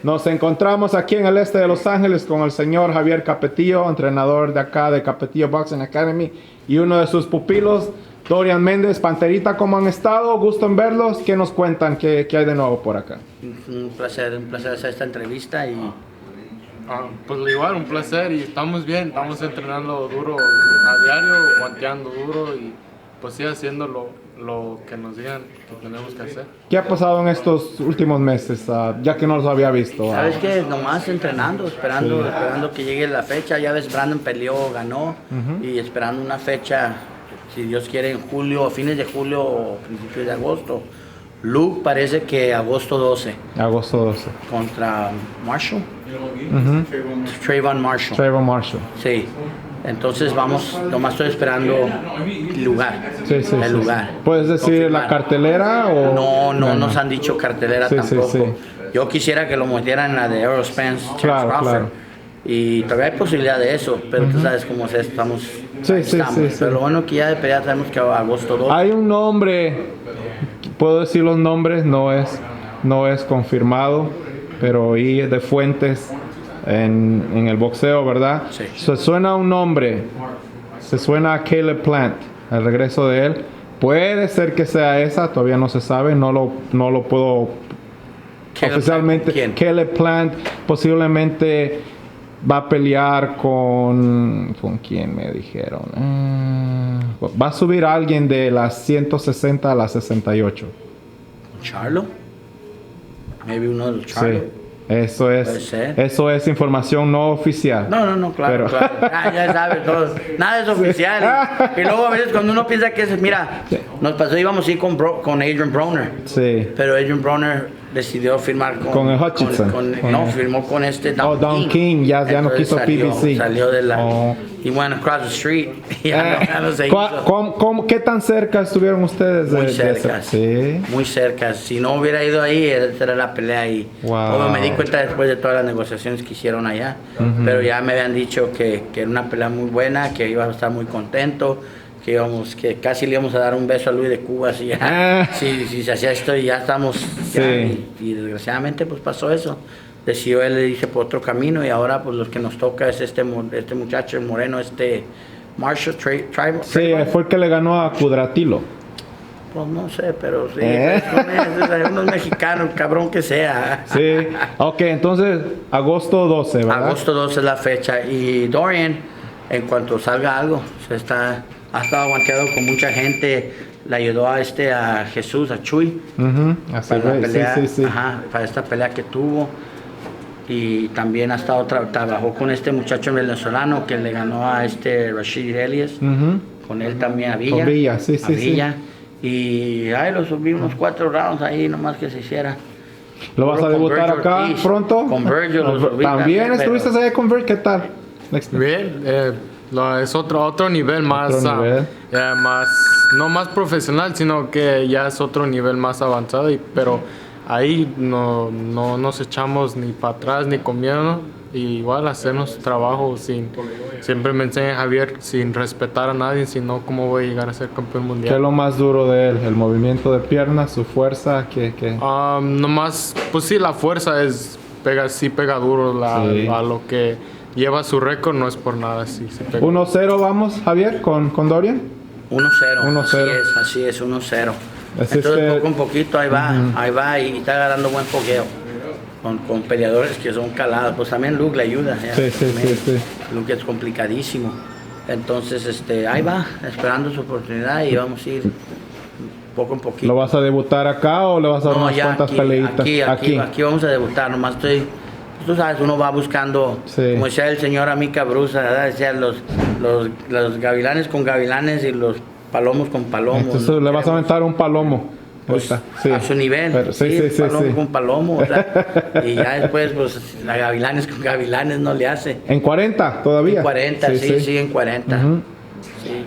Nos encontramos aquí en el este de Los Ángeles con el señor Javier Capetillo, entrenador de acá de Capetillo Boxing Academy, y uno de sus pupilos, Dorian Mendez. Panterita, ¿cómo han estado? Gusto en verlos. ¿Qué nos cuentan? ¿Qué hay de nuevo por acá? Un placer hacer esta entrevista y... pues igual, un placer, y estamos bien, estamos entrenando duro a diario, guanteando duro y pues sí haciendo lo que nos digan que tenemos que hacer. ¿Qué ha pasado en estos últimos meses, ya que no los había visto? ¿Sabes qué? Nomás entrenando, esperando que llegue la fecha. Ya ves, Brandon peleó, ganó, y esperando una fecha, si Dios quiere, en julio, fines de julio o principios de agosto. Luke parece que agosto 12. Agosto 12. Contra Marshall. Trayvon Marshall. Trayvon Marshall. Sí. Entonces vamos, nomás estoy esperando el lugar. Sí, el lugar. ¿Puedes decir la cartelera o...? No nos han dicho cartelera tampoco. Sí. Yo quisiera que lo metieran en la de Aerospence, Claro. Y todavía hay posibilidad de eso, pero tú sabes cómo es, estamos. Sí. Pero lo bueno que ya de pelea sabemos que a agosto 2. Hay un nombre, puedo decir los nombres, no es confirmado, pero oí de fuentes en el boxeo, ¿verdad? Sí. Se suena un nombre, se suena a Caleb Plant, el regreso de él. Puede ser que sea esa, todavía no se sabe, no lo puedo oficialmente. ¿Quién? Caleb Plant posiblemente va a pelear con quién me dijeron. Va a subir a alguien de las 160 a las 68. ¿Charlo? Maybe uno de los Charlo. Sí. Eso es información no oficial. No, claro. Ya sabes, nada es oficial. Y luego a veces cuando uno piensa que es, mira, nos pasó, íbamos a ir con Adrian Broner. Sí. Pero Adrian Broner decidió firmar con el Hutchinson. Firmó con Don King. Ya no quiso PBC. Salió de la... Y went across the street. Ya no se hizo. ¿Qué tan cerca estuvieron ustedes? Muy cerca. Sí. Muy cerca. Si no hubiera ido ahí, esa era la pelea ahí. Wow. Me di cuenta después de todas las negociaciones que hicieron allá. Pero ya me habían dicho que era una pelea muy buena, que iba a estar muy contento, que casi le íbamos a dar un beso a Luis de Cuba si se hacía esto, y ya estamos. Sí. Y desgraciadamente pues pasó eso. Decidió él, le dice, por otro camino, y ahora pues los que nos toca es este muchacho, el moreno, Marshall Tribal. Sí, fue el que le ganó a Cudratilo. Pues no sé, pero sí, es unos mexicanos, cabrón que sea. Sí, ok, entonces agosto 12, ¿verdad? Agosto 12 es la fecha, y Dorian, en cuanto salga algo, ha estado aguanteado con mucha gente, le ayudó a Jesús, a Chuy, para la pelea, sí. Para esta pelea que tuvo. Y también ha estado trabajó con este muchacho venezolano que le ganó a Rashid Elias, con él también a Villa. Con Villa, sí. Y ahí lo subimos 4 rounds ahí nomás que se hiciera. ¿Lo vas a debutar acá pronto? Con Virgil lo subí ¿También estuviste allá con Virgil? ¿Qué tal? Bien, es otro nivel más, no más profesional, sino que ya es otro nivel más avanzado, pero ahí no nos echamos ni para atrás ni con miedo, y igual hacemos trabajo siempre me enseña Javier, sin respetar a nadie, sino cómo voy a llegar a ser campeón mundial. ¿Qué es lo más duro de él? ¿El movimiento de piernas, su fuerza? ¿Qué? Nomás, pues sí, la fuerza pega duro, a lo que lleva su récord, no es por nada. Sí, 1-0 vamos, Javier, con Dorian. 1-0. Así es, 1-0. Entonces poco a poquito ahí va, y está agarrando buen fogueo con peleadores que son calados. Pues también Luke le ayuda. Sí. Luke es complicadísimo. Entonces ahí va, esperando su oportunidad, y vamos a ir poco a poquito. ¿Lo vas a debutar acá o le vas a dar unas cuantas peleitas? Aquí vamos a debutar, nomás tú sabes, uno va buscando, como decía el señor Amica Brusa, ¿verdad? Decía los gavilanes con gavilanes y los palomos con palomos. Entonces le vas a aventar un palomo. Pues, a su nivel. Palomo con palomo. O sea, y ya después, pues, a gavilanes con gavilanes no le hace. ¿En 40 todavía? En 40, sí, en 40. Sí.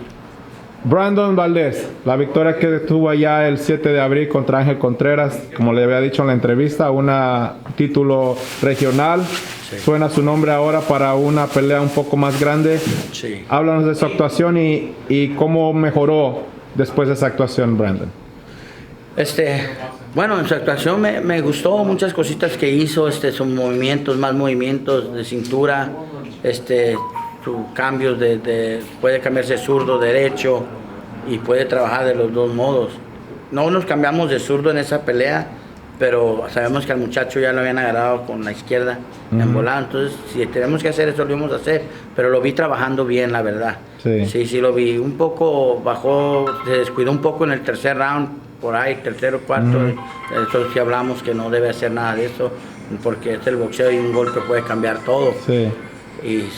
Brandon Valdez, la victoria que tuvo allá el 7 de abril contra Ángel Contreras, como le había dicho en la entrevista, un título regional. Sí. Suena su nombre ahora para una pelea un poco más grande. Sí. Háblanos de su actuación y cómo mejoró después de esa actuación, Brandon. Bueno, en su actuación me gustó muchas cositas que hizo, sus movimientos, más movimientos de cintura, sus cambios puede cambiarse zurdo, derecho y puede trabajar de los dos modos. No nos cambiamos de zurdo en esa pelea, pero sabemos que al muchacho ya lo habían agarrado con la izquierda en volado, entonces si tenemos que hacer eso lo íbamos a hacer, pero lo vi trabajando bien, la verdad. Sí, lo vi. Un poco bajó, se descuidó un poco en el tercer round, por ahí, tercero, cuarto, entonces sí hablamos que no debe hacer nada de eso, porque es el boxeo y un golpe puede cambiar todo. Sí. Y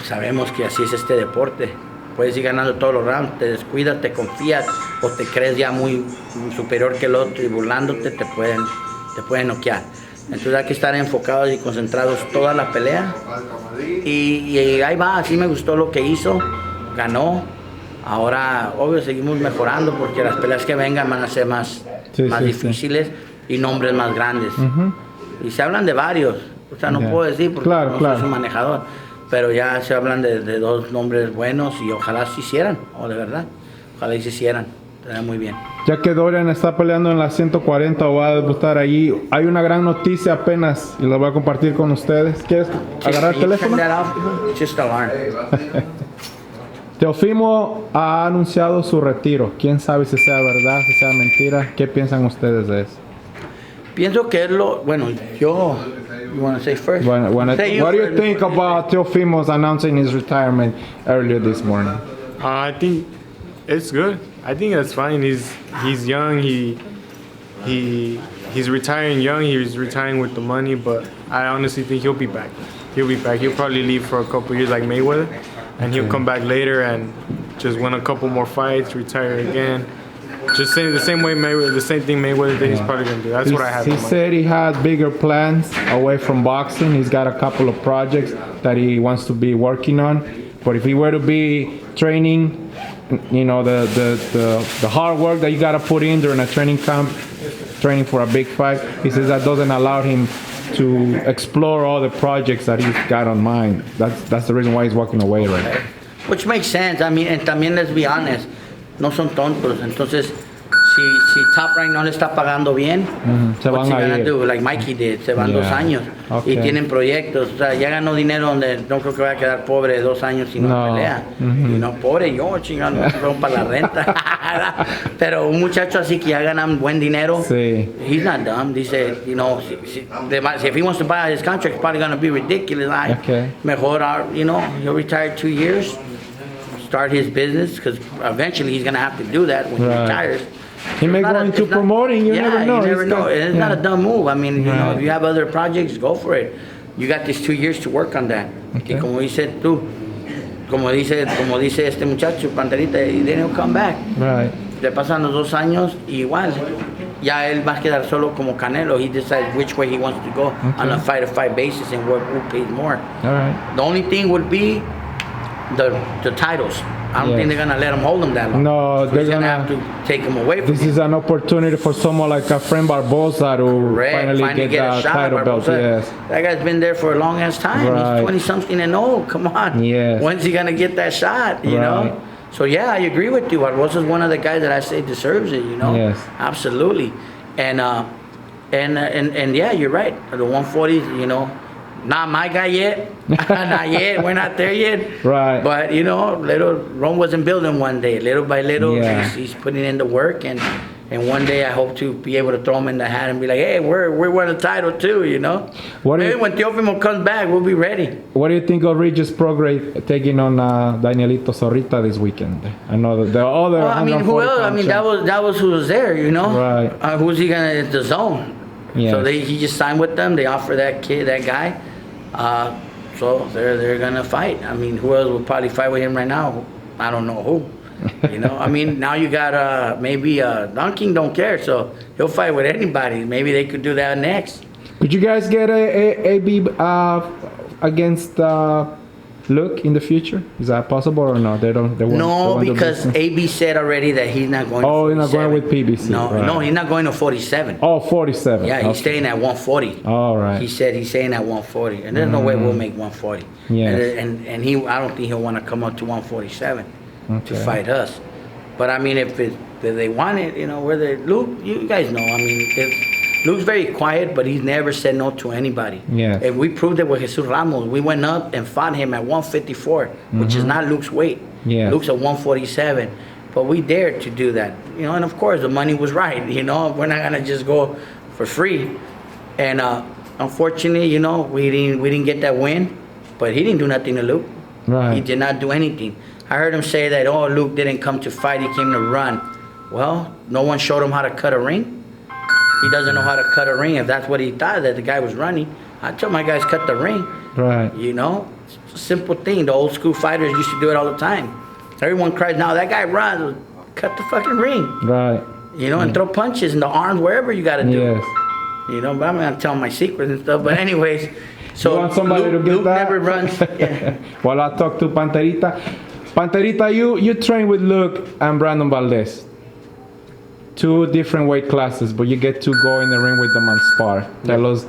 sabemos que así es este deporte. Puedes ir ganando todos los rounds, te descuidas, te confías o te crees ya muy superior que el otro y burlándote te pueden noquear. Entonces hay que estar enfocados y concentrados toda la pelea. Y ahí va, así me gustó lo que hizo, ganó. Ahora, obvio, seguimos mejorando porque las peleas que vengan van a ser más difíciles y nombres más grandes. Y se hablan de varios, o sea, no puedo decir porque no soy su manejador. Pero ya se hablan de dos nombres buenos y ojalá se hicieran, de verdad, ojalá se hicieran, estaría muy bien. Ya que Dorian está peleando en la 140 o va a debutar allí, hay una gran noticia apenas y la voy a compartir con ustedes. ¿Quieres agarrar el teléfono? Teofimo ha anunciado su retiro. ¿Quién sabe si sea verdad, si sea mentira? ¿Qué piensan ustedes de eso? Pienso que yo... You want to say first? What do you think about Teofimo's announcing his retirement earlier this morning? I think it's good. I think that's fine. He's young. He's retiring young. He's retiring with the money, but I honestly think he'll be back. He'll probably leave for a couple years like Mayweather, and he'll come back later and just win a couple more fights, retire again. Just saying the same thing Mayweather did, he's probably going to do. That's what I have. He said he had bigger plans away from boxing. He's got a couple of projects that he wants to be working on. But if he were to be training, the hard work that you got to put in during a training camp, training for a big fight, he says that doesn't allow him to explore all the projects that he's got on mind. That's the reason why he's walking away right now. Which makes sense. I mean, and también let's be honest. No son tontos, entonces si Top Rank no le está pagando bien, what's he gonna do? Like Mikey did, se van 2 años y tienen proyectos, o sea, ya ganó dinero donde no creo que vaya a quedar pobre 2 años si no pelea. Y no, pobre yo, chingado, no rompa la renta. Pero un muchacho así que ya gana buen dinero, he's not dumb. Dice, if he wants to buy his contract, it's probably gonna be ridiculous. Mejor, he'll retire 2 years. Start his business because eventually he's gonna have to do that when he retires. He may go into promoting. You never know. You never know. It's not a dumb move. I mean, if you have other projects, go for it. You got these 2 years to work on that. Okay. Como dice tú, como dice este muchacho, Panterita, then he'll come back. Right. Le pasan los 2 años y igual. Ya él va a quedar solo como Canelo. He decides which way he wants to go on a fight-to-fight basis and who pays more. All right. The only thing would be the titles. I don't think they're gonna let him hold them that long. No, they're gonna have to take him away from him. This is an opportunity for someone like a friend Barboza to finally get that title belt. Yes. That guy's been there for a long ass time. He's 20-something and old. Come on. Yes. When's he gonna get that shot? You know. So yeah, I agree with you. Barboza's one of the guys that I say deserves it. Yes. Absolutely. And yeah, you're right. The 140s. Not my guy yet. Not yet. We're not there yet. Right. But, Rome wasn't built in one day. Little by little, he's putting in the work. And one day I hope to be able to throw him in the hat and be like, hey, we won a title too, Maybe when Teofimo comes back, we'll be ready. What do you think of Regis Prograde taking on Danielito Zorrita this weekend? I know the other. Well, I mean, who else? I mean, that was who was there, Right. Who's he going to, the zone. Yes. So he just signed with them. They offer that guy. So they're gonna fight. I mean, who else would probably fight with him right now? I don't know who. I mean, now you got maybe Don King don't care, so he'll fight with anybody. Maybe they could do that next. Could you guys get a AB against Luke in the future? Is that possible or no? They won't. No, because AB said already that he's not going. Oh, he's not going with PBC. No, he's not going to 47. Oh, 47. Yeah, he's staying at 140. All right. He said he's staying at 140, and there's no way we'll make 140. Yeah. And I don't think he'll want to come up to 147 to fight us. But I mean, if they want it, you know, whether Luke, you guys know. I mean, Luke's very quiet, but he's never said no to anybody. Yeah. And we proved it with Jesus Ramos. We went up and fought him at 154, which is not Luke's weight. Yeah. Luke's at 147. But we dared to do that, you know. And of course, the money was right. You know, we're not gonna just go for free. And unfortunately, you know, we didn't get that win. But he didn't do nothing to Luke. Right. He did not do anything. I heard him say that, oh, Luke didn't come to fight, he came to run. Well, no one showed him how to cut a ring. He doesn't know how to cut a ring. If that's what he thought, that the guy was running, I tell my guys, cut the ring. Right. You know, it's a simple thing. The old school fighters used to do it all the time. Everyone cries, now that guy runs, cut the fucking ring. Right. You know, and throw punches in the arms, wherever you got to do. Yes. You know, but I'm not telling my secrets and stuff. But anyways, so you want somebody Luke, to get Luke that? never runs. Yeah. While I talk to Panterita. Panterita, you train with Luke and Brandon Valdez. 2 different weight classes, but you get to go in the ring with them and spar. Tell us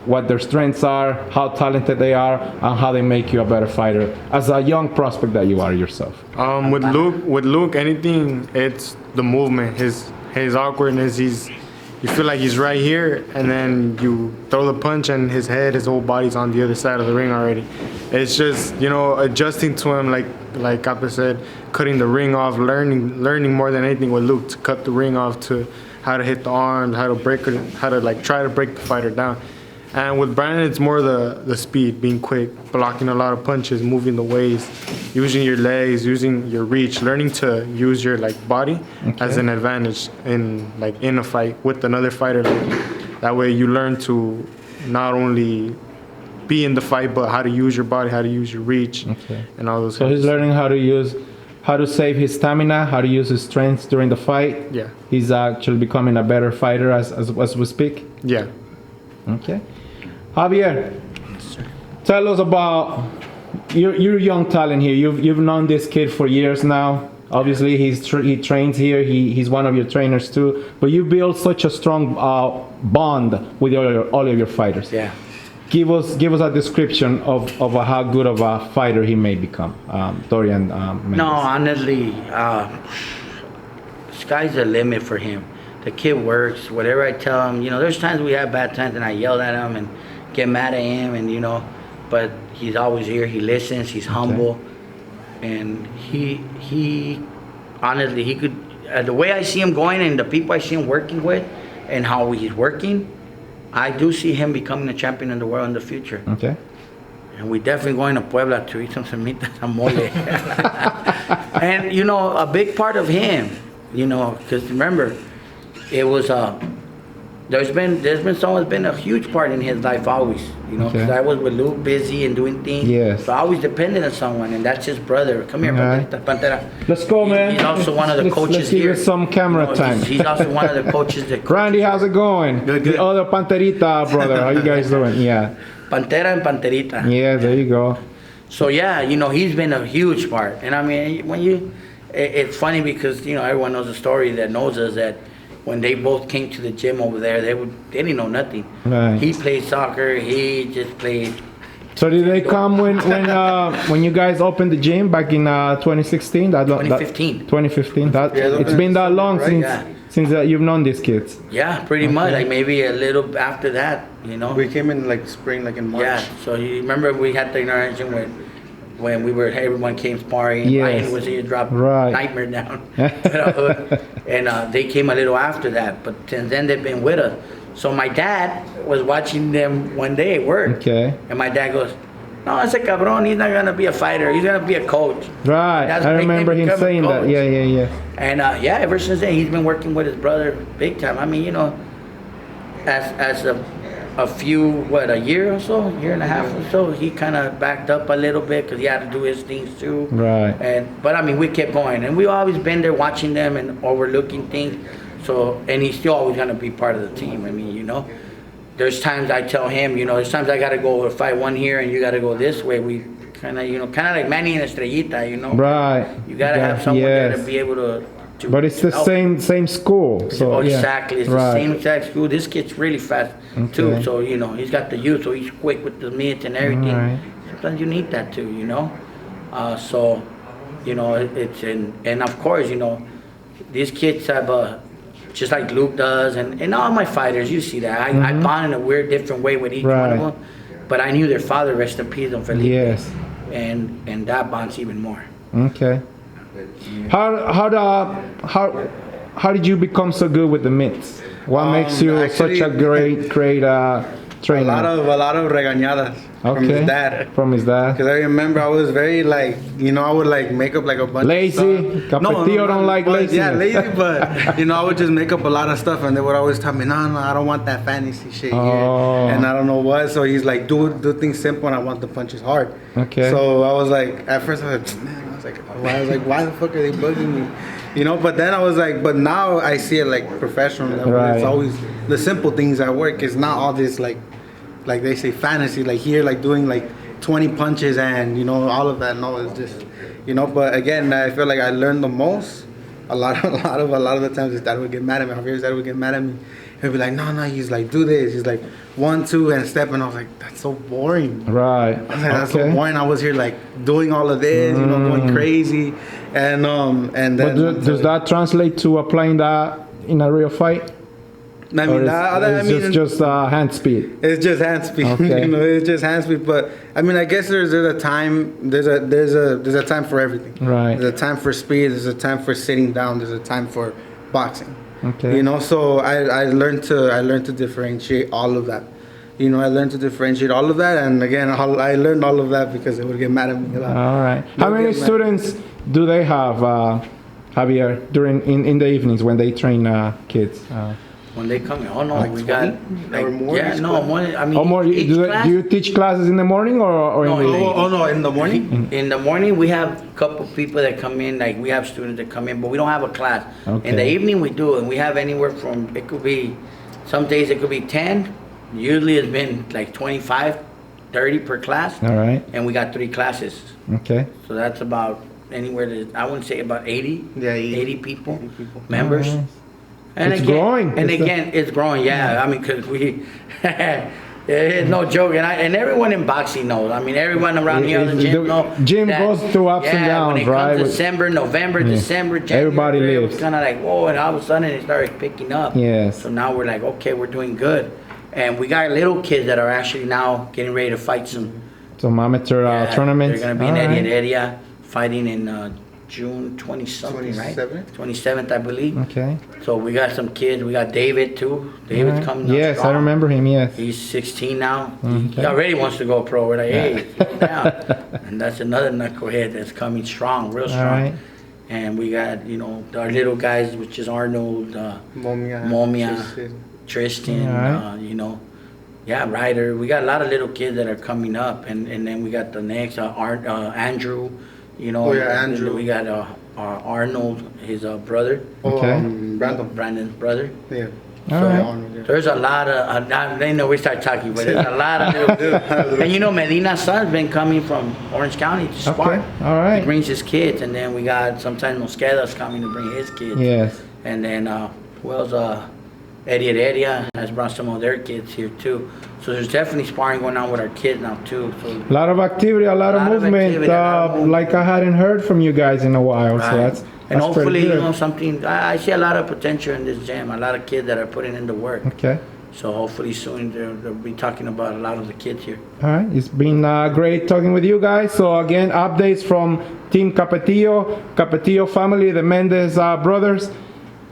what their strengths are, how talented they are, and how they make you a better fighter as a young prospect that you are yourself. With Luke, anything, it's the movement, his awkwardness. You feel like he's right here, and then you throw the punch, and his whole body's on the other side of the ring already. It's just, you know, adjusting to him, like Cape said, cutting the ring off, learning more than anything with Luke to cut the ring off, to how to hit the arms, how to break it, how to like try to break the fighter down. And with Brandon, it's more the speed, being quick, blocking a lot of punches, moving the waist, using your legs, using your reach, learning to use your like body as an advantage in a fight with another fighter. That way you learn to not only be in the fight, but how to use your body, how to use your reach, and all those. So he's learning how to save his stamina, how to use his strength during the fight. Yeah. He's actually becoming a better fighter as we speak. Yeah. Okay. Javier, tell us about your young talent here. You've known this kid for years now. Obviously, he trains here. He's one of your trainers too. But you built such a strong bond with all of your fighters. Yeah. Give us a description of how good of a fighter he may become, Dorian Mendez. No, honestly, sky's the limit for him. The kid works. Whatever I tell him, you know, there's times we have bad times and I yell at him and get mad at him, and you know, but he's always here. He listens. He's humble, and he honestly, he could. The way I see him going and the people I see him working with, and how he's working, I do see him becoming a champion in the world in the future. Okay. And we definitely going to Puebla to eat some semitas and mole. And you know, a big part of him, you know, because remember, it was there's been someone's been a huge part in his life always, you know, because I was with Luke busy and doing things. Yes. So I always depended on someone, and that's his brother. Come here, Pantera. Let's go, man. He's also one of the coaches let's give here. you some camera time. He's also one of the coaches that. Randy, how's it going? Good. The other Panterita brother. How you guys doing? Yeah. Pantera and Panterita. Yeah, there you go. So yeah, you know, he's been a huge part. And I mean, it's funny because, you know, everyone knows the story that knows us, that when they both came to the gym over there, they didn't know nothing. Right. He played soccer, he just played. So did they come when you guys opened the gym back in 2016? 2015. 2015. It's been that long since you've known these kids. Yeah, pretty much. Like maybe a little after that, you know. We came in like spring, like in March. Yeah. So you remember we had the interaction when everyone came sparring. Yes. Ryan was here, dropped Nightmare down. And they came a little after that, but since then they've been with us. So my dad was watching them one day at work. Okay. And my dad goes, "No, ese cabrón, he's not gonna be a fighter. He's gonna be a coach." Right. I remember him saying that. Yeah. And yeah, ever since then he's been working with his brother big time. I mean, you know, as a year or so, year and a half or so, he kind of backed up a little bit because he had to do his things too. Right. But I mean, we kept going, and we always been there watching them and overlooking things. So, and he's still always gonna be part of the team. I mean, you know, there's times I tell him, you know, there's times I gotta go fight one here and you gotta go this way. We kind of like Manny and Estrellita, you know. Right. You gotta have someone there to be able to. But it's the same school. So exactly, it's the same exact school. This kid's really fast too. So you know, he's got the youth, so he's quick with the mitts and everything. Right. Sometimes you need that too, you know. So, you know, and of course, you know, these kids have just like Luke does, and all my fighters, you see that. I bond in a weird, different way with each one of them. But I knew their father, rest in peace, Don Felipe. Yes. And that bonds even more. Okay. How did you become so good with the mitts? What makes you actually, such a great trainer? A lot of regañadas from his dad. From his dad. Because I remember I was very like, I would like make up like a bunch lazy. of stuff. Capetillo don't like lazy. Yeah, lazy, but I would just make up a lot of stuff, and they would always tell me, no, I don't want that fantasy shit here, and I don't know what. So he's like, do things simple, and I want the punches hard. Okay. So I was like, at first I was like, man, why the fuck are they bugging me? But then I was like, but now I see it like professional level. Right. It's always the simple things at work. It's not all this like they say fantasy, like here, like doing like 20 punches and all of that. No, it's just but again, I feel like I learned the most. A lot of the times his dad would get mad at me. Javier's dad would get mad at me. He'd be like, no, he's like, do this. He's like 1, 2 and step, and I was like, that's so boring. Right. I was like, that's so boring. I was here like doing all of this, going crazy, and then. But does that translate to applying that in a real fight? I mean, it's just hand speed. It's just hand speed. Okay. It's just hand speed. But I mean, I guess there's a time. There's a time for everything. Right. There's a time for speed. There's a time for sitting down. There's a time for boxing. Okay. So I learned to differentiate all of that. I learned to differentiate all of that, and again, I learned all of that because they would get mad at me a lot. All right. How many students do they have, Javier, in the evenings when they train kids? When they come in, like we 20? got Or more? more. I mean, more. Do you teach classes in the morning or in the evening? No, in the morning. In the morning, we have a couple people that come in. Like we have students that come in, but we don't have a class. Okay. In the evening, we do, and we have anywhere from it could be, some days it could be 10. Usually, it's been like 25, 30 per class. All right. And we got 3 classes. Okay. So that's about anywhere to, I wouldn't say about 80. Yeah, 80 people, members. Nice. And It's again, growing. And again, it's growing. Yeah, I mean, because we, it's no joke, and everyone in boxing knows. I mean, everyone around here in the gym knows. Gym goes through ups and downs, when it right? comes December, November, December, January, Everybody it lives. was kind of like whoa, and all of a sudden it started picking up. Yes. So now we're like, okay, we're doing good, and we got little kids that are actually now getting ready to fight some. Some amateur tournaments. They're gonna be in the area fighting in June 20-something, right? 27th, I believe. Okay. So we got some kids. We got David too. David's coming up Yes, strong. I remember him. Yes. He's 16 now. Okay. He already wants to go pro. We're like, hey, slow down. And that's another knucklehead that's coming strong, real strong. All right. And we got, our little guys, which is Arnold, Momia, Tristan, All right. Ryder. We got a lot of little kids that are coming up. And then we got the next, Andrew. Andrew. We got Arnold, his brother. Okay. Brandon's brother. Yeah. All right. There's a lot of, they know we start talking, but there's a lot of little dudes. And Medina's son's been coming from Orange County to spar. Okay. All right. He brings his kids, and then we got sometimes Mosqueda's coming to bring his kids. Yes. And then, who else? Eddie has brought some of their kids here too. So there's definitely sparring going on with our kids now too. So A lot of activity, a lot of movement, like I hadn't heard from you guys in a while. So that's and hopefully, pretty good. something. I see a lot of potential in this gym. A lot of kids that are putting in the work. Okay. So hopefully soon they'll be talking about a lot of the kids here. All right. It's been great talking with you guys. So again, updates from Team Capetillo family, the Mendez brothers.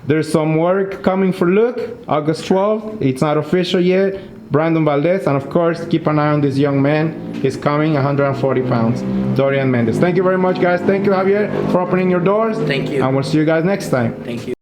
There's some work coming for Luke, August 12th. It's not official yet. Brandon Valdez, and of course, keep an eye on this young man. He's coming, 140 pounds. Dorian Mendez. Thank you very much, guys. Thank you, Javier, for opening your doors. Thank you. And we'll see you guys next time. Thank you.